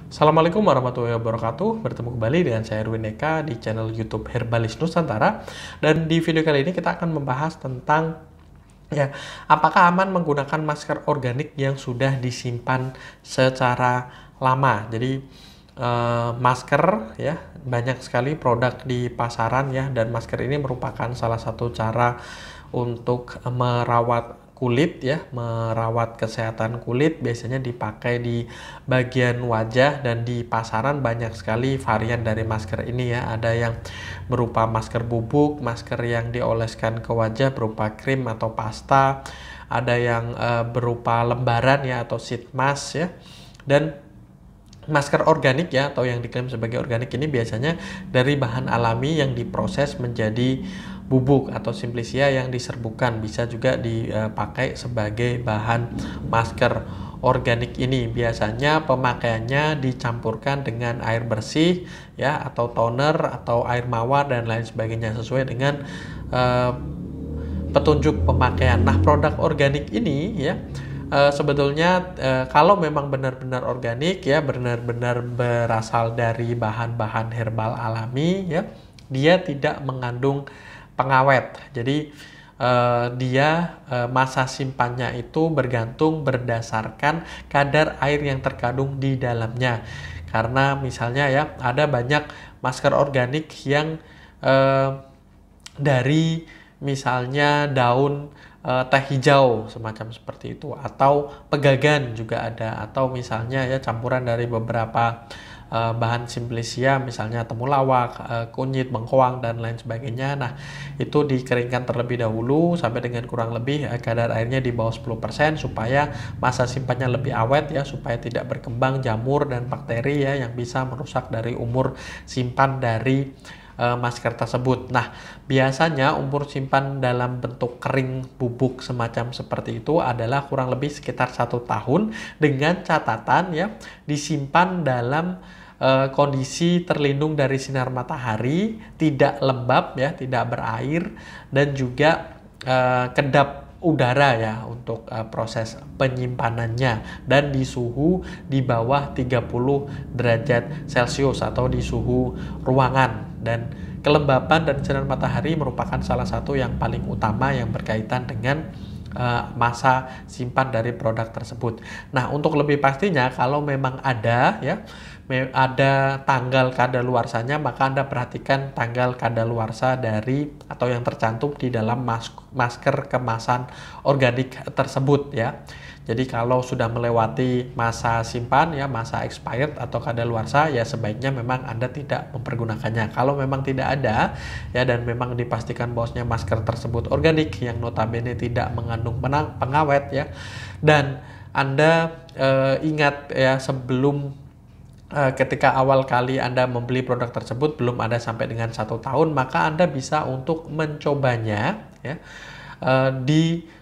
Assalamualaikum warahmatullahi wabarakatuh. Bertemu kembali dengan saya Erwin Eka di channel YouTube Herbalis Nusantara. Dan di video kali ini kita akan membahas tentang apakah aman menggunakan masker organik yang sudah disimpan secara lama. Jadi masker banyak sekali produk di pasaran dan masker ini merupakan salah satu cara untuk merawat kulit merawat kesehatan kulit. Biasanya dipakai di bagian wajah, dan di pasaran banyak sekali varian dari masker ini Ada yang berupa masker bubuk, masker yang dioleskan ke wajah berupa krim atau pasta, ada yang berupa lembaran atau sheet mask dan masker organik atau yang diklaim sebagai organik ini biasanya dari bahan alami yang diproses menjadi bubuk atau simplicia yang diserbukan. Bisa juga dipakai sebagai bahan masker organik ini. Biasanya pemakaiannya dicampurkan dengan air bersih atau toner atau air mawar dan lain sebagainya sesuai dengan petunjuk pemakaian. Nah, produk organik ini sebetulnya kalau memang benar-benar organik benar-benar berasal dari bahan-bahan herbal alami dia tidak mengandung pengawet. Jadi dia masa simpannya itu bergantung berdasarkan kadar air yang terkandung di dalamnya. Karena misalnya ada banyak masker organik yang dari misalnya daun teh hijau semacam seperti itu, atau pegagan juga ada, atau misalnya campuran dari beberapa bahan simplicia, misalnya temulawak, kunyit, bengkoang dan lain sebagainya. Nah, itu dikeringkan terlebih dahulu sampai dengan kurang lebih kadar airnya di bawah 10% supaya masa simpannya lebih awet supaya tidak berkembang jamur dan bakteri yang bisa merusak dari umur simpan dari masker tersebut. Nah, biasanya umur simpan dalam bentuk kering bubuk semacam seperti itu adalah kurang lebih sekitar 1 tahun, dengan catatan disimpan dalam kondisi terlindung dari sinar matahari, tidak lembab tidak berair, dan juga kedap udara untuk proses penyimpanannya, dan di suhu di bawah 30 derajat Celcius atau di suhu ruangan. Dan kelembapan dan sinar matahari merupakan salah satu yang paling utama yang berkaitan dengan masa simpan dari produk tersebut. Nah, untuk lebih pastinya kalau memang ada tanggal kadaluarsanya, maka Anda perhatikan tanggal kadaluarsa dari atau yang tercantum di dalam masker kemasan organik tersebut Jadi kalau sudah melewati masa simpan masa expired atau kadaluarsa, sebaiknya memang Anda tidak mempergunakannya. Kalau memang tidak ada dan memang dipastikan bahwasanya masker tersebut organik yang notabene tidak mengandung pengawet dan Anda ingat sebelum ketika awal kali Anda membeli produk tersebut belum ada sampai dengan 1 tahun, maka Anda bisa untuk mencobanya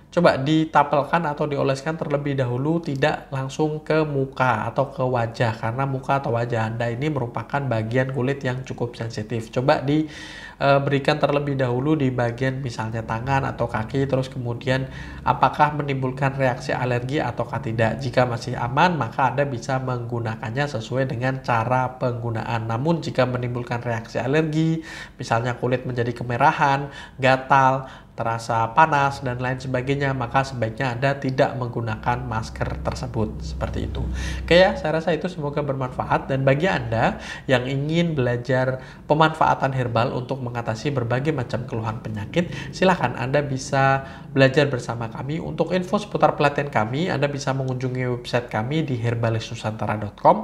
coba ditapelkan atau dioleskan terlebih dahulu, tidak langsung ke muka atau ke wajah, karena muka atau wajah Anda ini merupakan bagian kulit yang cukup sensitif. Coba diberikan terlebih dahulu di bagian misalnya tangan atau kaki, terus kemudian apakah menimbulkan reaksi alergi ataukah tidak. Jika masih aman, maka Anda bisa menggunakannya sesuai dengan cara penggunaan. Namun jika menimbulkan reaksi alergi, misalnya kulit menjadi kemerahan, gatal, terasa panas dan lain sebagainya, maka sebaiknya Anda tidak menggunakan masker tersebut. Seperti itu. Oke saya rasa itu semoga bermanfaat. Dan bagi Anda yang ingin belajar pemanfaatan herbal untuk mengatasi berbagai macam keluhan penyakit, silahkan Anda bisa belajar bersama kami. Untuk info seputar pelatihan kami, Anda bisa mengunjungi website kami di herbalisnusantara.com,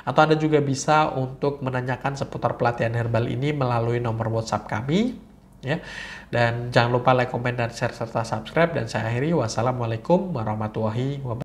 atau Anda juga bisa untuk menanyakan seputar pelatihan herbal ini melalui nomor WhatsApp kami dan jangan lupa like, komen, dan share serta subscribe. Dan saya akhiri, wassalamualaikum warahmatullahi wabarakatuh.